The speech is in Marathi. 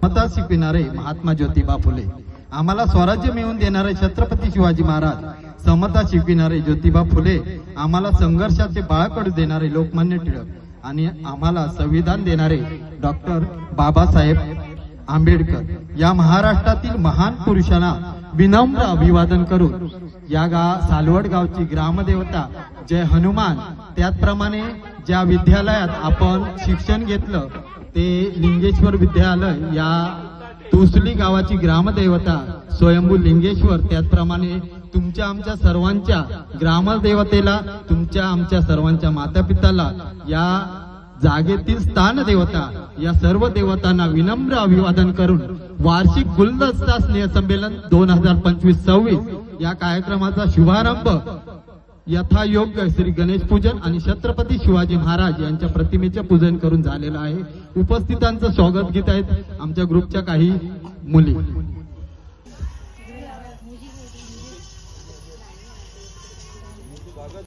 समता शिकविणारे महात्मा ज्योतिबा फुले, आम्हाला स्वराज्य मिळवून देणारे छत्रपती शिवाजी महाराज, समता शिकविणारे ज्योतिबा फुले, आम्हाला संघर्षाचे बाळकडू देणारे लोकमान्य टिळक आणि आम्हाला संविधान देणारे डॉक्टर बाबासाहेब आंबेडकर या महाराष्ट्रातील महान पुरुषांना विनम्र अभिवादन करून या सालवड गावची ग्रामदेवता जय हनुमान, त्याचप्रमाणे ज्या विद्यालयात आपण शिक्षण घेतलं ते लिंगेश्वर विद्यालय या तुसली गावाची ग्रामदेवता स्वयंभू लिंगेश्वर, त्याचप्रमाणे तुमच्या आमच्या सर्वांच्या ग्रामदेवतेला, तुमच्या आमच्या सर्वांच्या मातापिताला, या जागेतील स्थान देवता या सर्व देवतांना विनम्र अभिवादन करून वार्षिक गुलदस्ता स्नेह संमेलन 2025-26 या कार्यक्रमाचा शुभारंभ यथायोग्य श्री गणेश पूजन आणि छत्रपती शिवाजी महाराज यांच्या प्रतिमेचे पूजन करून झालेलं आहे। उपस्थितांचं स्वागत घेत आहेत आमच्या ग्रुपच्या काही मुली।